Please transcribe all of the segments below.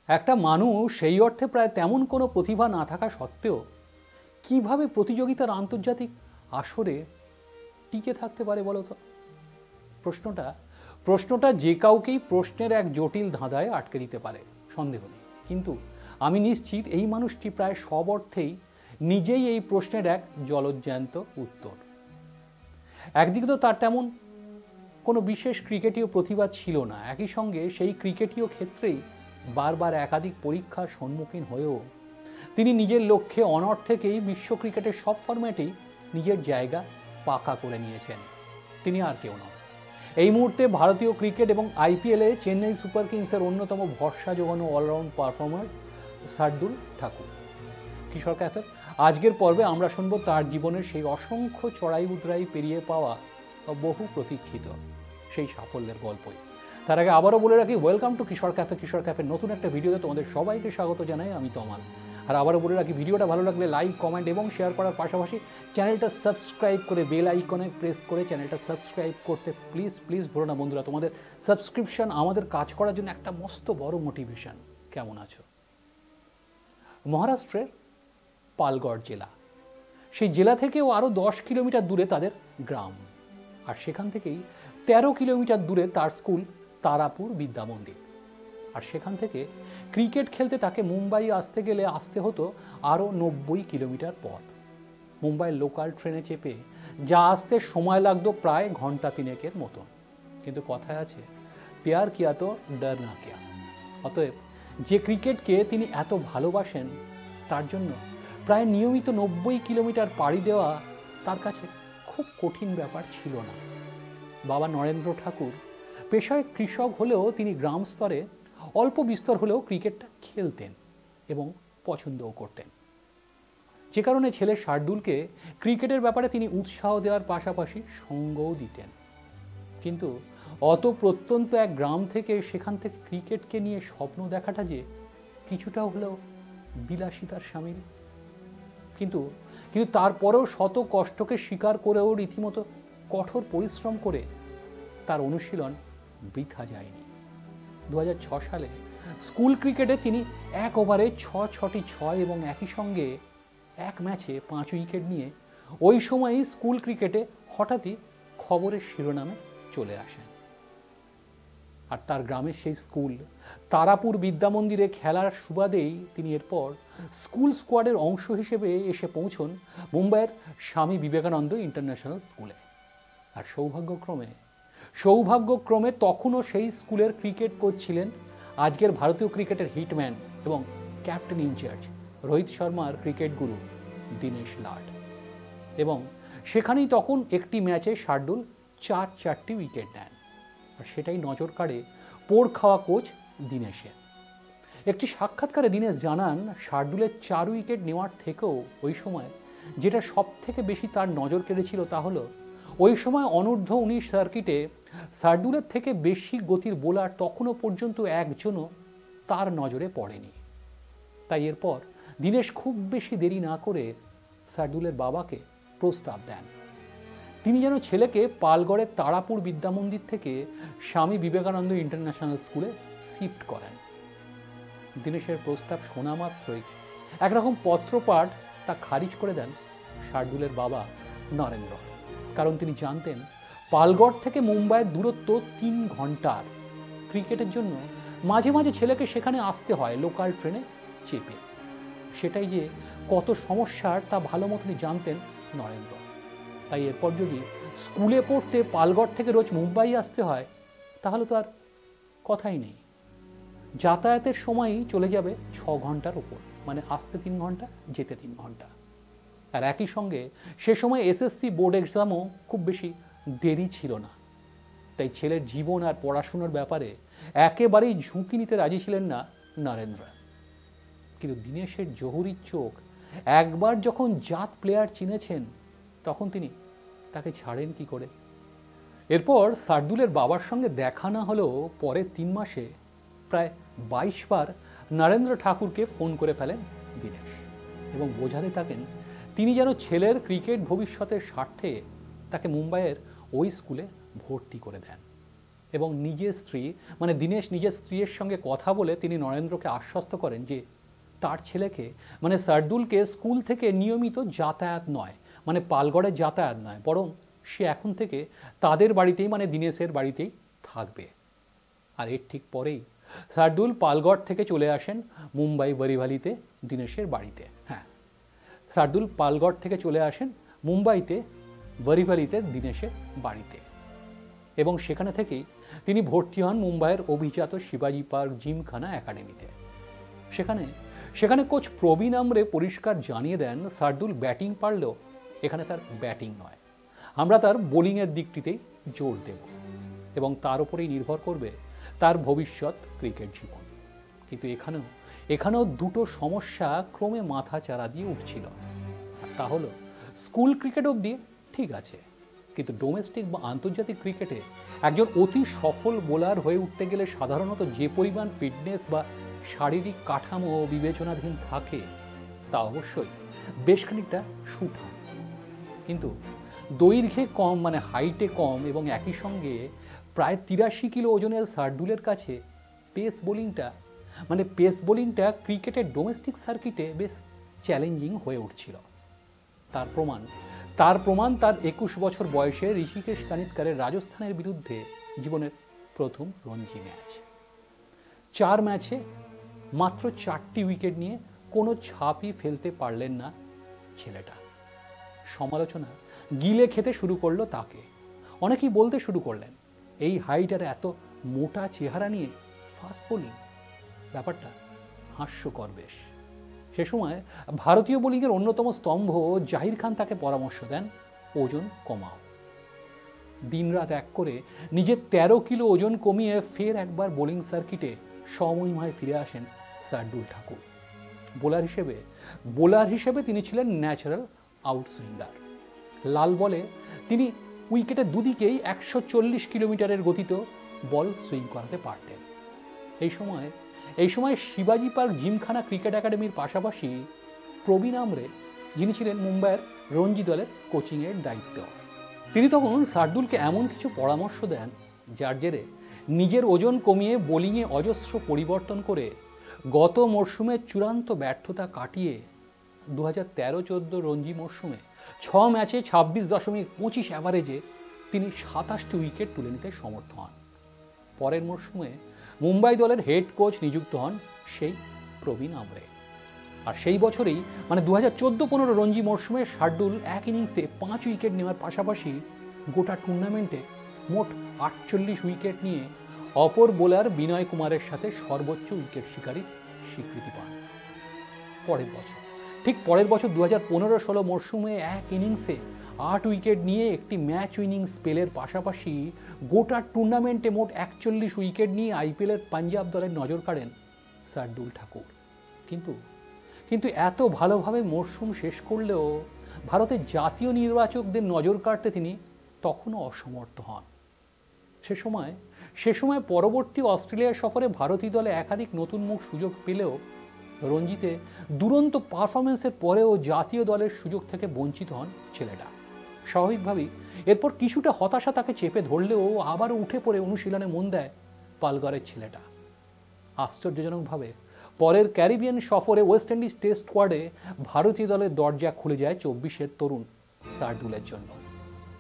একটা মানুষ সেই অর্থে প্রায় তেমন কোনো প্রতিভা না থাকা সত্ত্বেও কিভাবে প্রতিযোগিতার আন্তর্জাতিক আসরে টিকে থাকতে পারে বলো তো? প্রশ্নটা যে কাউকেই প্রশ্নের এক জটিল ধাঁধায় আটকে দিতে পারে, সন্দেহ নেই। কিন্তু আমি নিশ্চিত এই মানুষটি প্রায় সব অর্থেই নিজেই এই প্রশ্নের এক জলজ্যান্ত উত্তর। একদিকে তো তার তেমন কোনো বিশেষ ক্রিকেটীয় প্রতিভা ছিল না, একই সঙ্গে সেই ক্রিকেটীয় ক্ষেত্রেই বারবার একাধিক পরীক্ষার সম্মুখীন হয়েও তিনি নিজের লক্ষ্যে অনড় থেকেই বিশ্ব ক্রিকেটের সব ফরম্যাটেই নিজের জায়গা পাকা করে নিয়েছেন। তিনি আর কেউ নন, এই মুহূর্তে ভারতীয় ক্রিকেট এবং আইপিএলে চেন্নাই সুপার কিংসের অন্যতম ভরসা জোগানো অলরাউন্ড পারফর্মার শার্দুল ঠাকুর। কিশোর ক্যাফের আজকের পর্বে আমরা শুনব তার জীবনের সেই অসংখ্য চড়াই উতরাই পেরিয়ে পাওয়া বহু প্রতীক্ষিত সেই সাফল্যের গল্পই। তার আগে আবারও বলে রাখি, ওয়েলকাম টু কিশোর ক্যাফে। কিশোর ক্যাফের নতুন একটা ভিডিওতে তোমাদের সবাইকে স্বাগত জানাই, আমি তমাল। আর আবারও বলে রাখি, ভিডিওটা ভালো লাগলে লাইক, কমেন্ট এবং শেয়ার করার পাশাপাশি চ্যানেলটা সাবস্ক্রাইব করে বেল আইকনে প্রেস করে চ্যানেলটা সাবস্ক্রাইব করতে প্লিজ ভুলো না বন্ধুরা। তোমাদের সাবস্ক্রিপশন আমাদের কাজ করার জন্য একটা মস্ত বড় মোটিভেশন। কেমন আছো? মহারাষ্ট্রের পালগড় জেলা, সেই জেলা থেকেও আরও 10 কিলোমিটার দূরে তাদের গ্রাম, আর সেখান থেকেই 13 কিলোমিটার দূরে তার স্কুল তারাপুর বিদ্যা মন্দির। আর সেখান থেকে ক্রিকেট খেলতে তাকে মুম্বাই আসতে হতো আরও 90 কিলোমিটার পথ। মুম্বাইয়ের লোকাল ট্রেনে চেপে যা আসতে সময় লাগতো প্রায় ঘন্টা 3 মতন। কিন্তু কথায় আছে, প্যার কিয়া তো ডর না কিয়া। অতএব যে ক্রিকেটকে তিনি এত ভালোবাসেন, তার জন্য প্রায় নিয়মিত 90 কিলোমিটার পাড়ি দেওয়া তার কাছে খুব কঠিন ব্যাপার ছিল না। বাবা নরেন্দ্র ঠাকুর পেশায় কৃষক হলেও তিনি গ্রাম স্তরে অল্প বিস্তর হলেও ক্রিকেটটা খেলতেন এবং পছন্দও করতেন, যে কারণে ছেলে শার্দুলকে ক্রিকেটের ব্যাপারে তিনি উৎসাহ দেওয়ার পাশাপাশি সঙ্গও দিতেন। কিন্তু অত প্রত্যন্ত এক গ্রাম থেকে সেখান থেকে ক্রিকেটকে নিয়ে স্বপ্ন দেখাটা যে কিছুটা হলেও বিলাসিতার সামিল। কিন্তু তারপরেও শত কষ্টকে স্বীকার করেও রীতিমতো কঠোর পরিশ্রম করে তার অনুশীলন বৃথা যায়নি। 2006 সালে স্কুল ক্রিকেটে তিনি এক ওভারে 6টি 6 এবং একই সঙ্গে এক ম্যাচে 5 উইকেট নিয়ে ওই সময়ই স্কুল ক্রিকেটে হঠাৎই খবরের শিরোনামে চলে আসেন। আর তার গ্রামের সেই স্কুল তারাপুর বিদ্যা মন্দিরে খেলার সুবাদেই তিনি এরপর স্কুল স্কোয়াডের অংশ হিসেবে এসে পৌঁছন মুম্বাইয়ের স্বামী বিবেকানন্দ ইন্টারন্যাশনাল স্কুলে। আর সৌভাগ্যক্রমে তখনও সেই স্কুলের ক্রিকেট কোচ ছিলেন আজকের ভারতীয় ক্রিকেটের হিটম্যান এবং ক্যাপ্টেন ইনচার্জ রোহিত শর্মার ক্রিকেট গুরু দীনেশ লাড। এবং সেখানেই তখন একটি ম্যাচে শার্দুল 4টি উইকেট নেন। আর সেটাই নজর কাড়ে পোড় খাওয়া কোচ দীনেশের। একটি সাক্ষাৎকারে দীনেশ জানান, শার্দুলের 4 উইকেট নেওয়ার থেকেও ওই সময় যেটা সব থেকে বেশি তার নজর কেড়েছিল তা হলো ওই সময় অনূর্ধ্ব 19 সার্কিটে শার্দুলের থেকে বেশি গতির বোলার তখনও পর্যন্ত একজনও তার নজরে পড়েনি। তাই এরপর দীনেশ খুব বেশি দেরি না করে শার্দুলের বাবাকে প্রস্তাব দেন, তিনি যেন ছেলেকে পালগড়ের তারাপুর বিদ্যা মন্দির থেকে স্বামী বিবেকানন্দ ইন্টারন্যাশনাল স্কুলে শিফট করেন। দীনেশের প্রস্তাব শোনা মাত্রই একরকম পত্রপাঠ তা খারিজ করে দেন শার্দুলের বাবা নরেন্দ্র। কারণ তিনি জানতেন পালগড় থেকে মুম্বাইয়ের দূরত্ব 3 ঘন্টার। ক্রিকেটের জন্য মাঝে মাঝে ছেলেকে সেখানে আসতে হয় লোকাল ট্রেনে চেপে। সেটাই যে কত সমস্যার তা ভালো মতনই জানতেন নরেন্দ্র। তাই এরপর যদি স্কুলে পড়তে পালগড় থেকে রোজ মুম্বাই আসতে হয়, তাহলে তো আর কথাই নেই। যাতায়াতের সময়ই চলে যাবে 6 ঘন্টার উপর, মানে আসতে 3 ঘন্টা, যেতে 3 ঘন্টা। আর একই সঙ্গে সে সময় এসএসসি বোর্ড এক্সামও খুব বেশি দেরি ছিল না। তাই ছেলের জীবন আর পড়াশুনোর ব্যাপারে একেবারেই ঝুঁকি নিতে রাজি ছিলেন না নরেন্দ্র। কিন্তু দীনেশের জহুরির চোখ একবার যখন জাত প্লেয়ার চিনেছেন, তখন তিনি তাকে ছাড়েন কি করে। এরপর শার্দুলের বাবার সঙ্গে দেখা না হলেও পরের 3 মাসে প্রায় 22 বার নরেন্দ্র ঠাকুরকে ফোন করে ফেলেন দীনেশ এবং বোঝাতে থাকেন তিনি যেন ছেলের ক্রিকেট ভবিষ্যতের স্বার্থে তাকে মুম্বাইয়ের ওই স্কুলে ভর্তি করে দেন। এবং নিজের স্ত্রী মানে দীনেশ নিজের স্ত্রীর সঙ্গে কথা বলে তিনি নরেন্দ্রকে আশ্বস্ত করেন যে তার ছেলেকে মানে শার্দুলকে স্কুল থেকে নিয়মিত যাতায়াত নয়, মানে পালগড়ে যাতায়াত নয়, বরং সে এখন থেকে তাদের বাড়িতেই মানে দীনেশের বাড়িতেই থাকবে। আর এর ঠিক পরেই শার্দুল পালগড় থেকে চলে আসেন মুম্বাই বরিভালিতে দীনেশের বাড়িতে। হ্যাঁ, শার্দুল পালগড় থেকে চলে আসেন মুম্বাইতে বরিভালিতে দীনেশের বাড়িতে এবং সেখানে থেকেই তিনি ভর্তি হন মুম্বাইয়ের অভিজাত শিবাজি পার্ক জিমখানা একাডেমিতে। সেখানে কোচ প্রবীণ আমরে পরিষ্কার জানিয়ে দেন শার্দুল ব্যাটিং পারলেও এখানে তার ব্যাটিং নয়, আমরা তার বোলিংয়ের দিকটিতেই জোর দেব এবং তার উপরেই নির্ভর করবে তার ভবিষ্যৎ ক্রিকেট জীবন। কিন্তু এখানেও দুটো সমস্যা ক্রমে মাথা চারা দিয়ে উঠছিল। তা হলো স্কুল ক্রিকেট অবধি ঠিক আছে, কিন্তু ডোমেস্টিক বা আন্তর্জাতিক ক্রিকেটে একজন অতি সফল বোলার হয়ে উঠতে গেলে সাধারণত যে পরিমাণ ফিটনেস বা শারীরিক কাঠামো বিবেচনাধীন থাকে তা অবশ্যই বেশ খানিকটা সুঠাম। কিন্তু দৈর্ঘ্যে কম মানে হাইটে কম এবং একই সঙ্গে প্রায় 83 কিলো ওজনের শার্দুলের কাছে পেস বোলিংটা ক্রিকেটের ডোমেস্টিক সার্কিটে বেশ চ্যালেঞ্জিং হয়ে উঠছিল। তার প্রমাণ তার 21 বছর বয়সে ঋষিকেশ কানিতকারের রাজস্থানের বিরুদ্ধে জীবনের প্রথম রঞ্জি ম্যাচ। 4 ম্যাচে মাত্র 4টি উইকেট নিয়ে কোনো ছাপই ফেলতে পারলেন না ছেলেটা। সমালোচনা গিলে খেতে শুরু করলো তাকে। অনেকেই বলতে শুরু করলেন, এই হাইট আর এত মোটা চেহারা নিয়ে ফাস্ট বোলিং, ব্যাপারটা হাস্যকর বেশ। সে সময় ভারতীয় বোলিংয়ের অন্যতম স্তম্ভ জাহির খান তাকে পরামর্শ দেন, ওজন কমাও। দিনরাত এক করে নিজের 13 কিলো ওজন কমিয়ে ফের একবার বোলিং সার্কিটে সমহিমায় ফিরে আসেন শার্দুল ঠাকুর। বোলার হিসেবে তিনি ছিলেন ন্যাচারাল আউটসুইঙ্গার। লাল বলে তিনি উইকেটের দুদিকেই 140 কিলোমিটারের গতিতে বল সুইং করাতে পারতেন। এই সময় শিবাজি পার্ক জিমখানা ক্রিকেট একাডেমির পাশাপাশি প্রবীণ আমরে, যিনি ছিলেন মুম্বাইয়ের রঞ্জি দলের কোচিংয়ের দায়িত্ব, তিনি তখন শার্দুলকে এমন কিছু পরামর্শ দেন যার জেরে নিজের ওজন কমিয়ে বোলিংয়ে অজস্র পরিবর্তন করে গত মরশুমে চূড়ান্ত ব্যর্থতা কাটিয়ে 2013-14 রঞ্জি মরশুমে 6 ম্যাচে 26.25 অ্যাভারেজে তিনি 27টি উইকেট তুলে নিতে সমর্থ হন। পরের মরশুমে মুম্বাই দলের হেড কোচ নিযুক্ত হন সেই প্রবীণ আমরে। আর সেই বছরেই মানে 2014-15 রঞ্জি মরশুমে শার্দুল এক ইনিংসে 5 উইকেট নেওয়ার পাশাপাশি গোটা টুর্নামেন্টে মোট 48 উইকেট নিয়ে অপর বোলার বিনয় কুমারের সাথে সর্বোচ্চ উইকেট শিকারীর স্বীকৃতি পান। পরের বছর 2015-16 মরশুমে এক ইনিংসে 8 উইকেট নিয়ে একটি ম্যাচ উইনিং স্পেলের পাশাপাশি গোটা টুর্নামেন্টে মোট 41 উইকেট নিয়ে আইপিএলের পাঞ্জাব দলের নজর কাড়েন শার্দুল ঠাকুর। কিন্তু এত ভালোভাবে মরশুম শেষ করলেও ভারতের জাতীয় নির্বাচকদের নজর কাড়তে তিনি তখনও অসমর্থ হন। সে সময় পরবর্তী অস্ট্রেলিয়া সফরে ভারতীয় দলে একাধিক নতুন মুখ সুযোগ পেলেও রঞ্জিতে দুরন্ত পারফরমেন্সের পরেও জাতীয় দলের সুযোগ থেকে বঞ্চিত হন ছেলেটা। স্বাভাবিকভাবেই এরপর কিছুটা হতাশা তাকে চেপে ধরলেও আবারও উঠে পড়ে অনুশীলনে মন দেয় পালগড়ের ছেলেটা। আশ্চর্যজনকভাবে পরের ক্যারিবিয়ান সফরে ওয়েস্ট ইন্ডিজ টেস্ট স্কোয়াডে ভারতীয় দলের দরজা খুলে যায় 24-এর তরুণ শার্দুলের জন্য।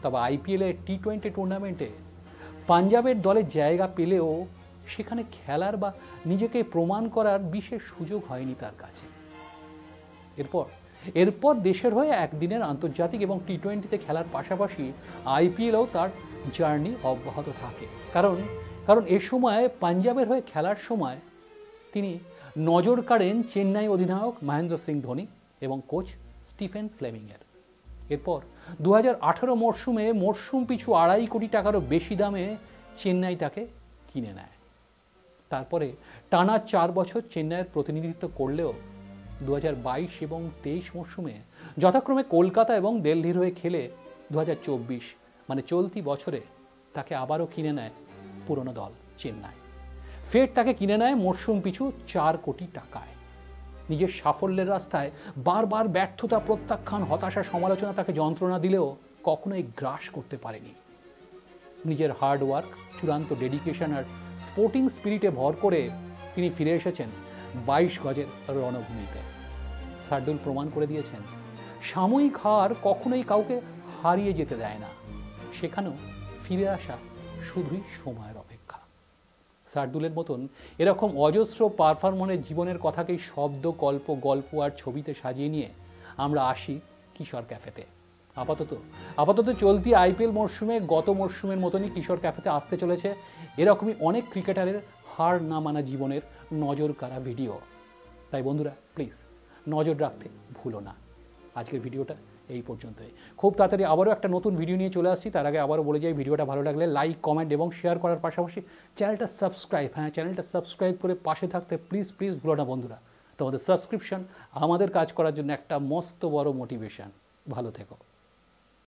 তবে আইপিএলের টি-20 টুর্নামেন্টে পাঞ্জাবের দলে জায়গা পেলেও সেখানে খেলার বা নিজেকে প্রমাণ করার বিশেষ সুযোগ হয়নি তার কাছে। এরপর দেশের হয়ে একদিনের আন্তর্জাতিক এবং টি-20তে খেলার পাশাপাশি আইপিএলেও তার জার্নি অব্যাহত থাকে। কারণ এ সময় পাঞ্জাবের হয়ে খেলার সময় তিনি নজর কাড়েন চেন্নাই অধিনায়ক মহেন্দ্র সিং ধোনি এবং কোচ স্টিফেন ফ্লেমিংয়ের। এরপর 2018 মরশুমে মরশুম পিছু 2.5 কোটি টাকারও বেশি দামে চেন্নাই তাকে কিনে নেয়। তারপরে টানা 4 বছর চেন্নাইয়ের প্রতিনিধিত্ব করলেও 2022 এবং 23 মরশুমে যথাক্রমে কলকাতা এবং দিল্লির হয়ে খেলে 2024 মানে চলতি বছরে তাকে আবারও কিনে নেয় পুরনো দল চেন্নাই। ফের তাকে কিনে নেয় মরশুম পিছু 4 কোটি টাকায়। নিজের সাফল্যের রাস্তায় বারবার ব্যর্থতা, প্রত্যাখ্যান, হতাশা, সমালোচনা তাকে যন্ত্রণা দিলেও কখনোই গ্রাস করতে পারেনি। নিজের হার্ড ওয়ার্ক, চূড়ান্ত ডেডিকেশন আর স্পোর্টিং স্পিরিটে ভর করে তিনি ফিরে এসেছেন 22 গজের রণভূমিতে। শার্দুল প্রমাণ করে দিয়েছেন সাময়িক হার কখনোই কাউকে হারিয়ে যেতে দেয় না, সেখানেও ফিরে আসা শুধুই সময়ের অপেক্ষা। শার্দুলের মতন এরকম অজস্র পারফর্মারের জীবনের কথাকেই শব্দ, গল্প আর ছবিতে সাজিয়ে নিয়ে আমরা আসি কিশোর ক্যাফেতে। আপাতত চলতি আইপিএল মরশুমে গত মরশুমের মতনই কিশোর ক্যাফেতে আসতে চলেছে এরকমই অনেক ক্রিকেটারের হার না মানা জীবনের নজর কাড়া ভিডিও। তাই বন্ধুরা, প্লিজ নজর রাখতে ভুলো না। আজকের ভিডিওটা এই পর্যন্তই। খুব তাড়াতাড়ি আবারও একটা নতুন ভিডিও নিয়ে চলে আসছি। তার আগে আবারও বলে যাই, ভিডিওটা ভালো লাগলে লাইক, কমেন্ট এবং শেয়ার করার পাশাপাশি চ্যানেলটা সাবস্ক্রাইব করে পাশে থাকতে প্লিজ ভুলো না বন্ধুরা। তোমাদের সাবস্ক্রিপশন আমাদের কাজ করার জন্য একটা মস্ত বড় মোটিভেশন। ভালো থেকো।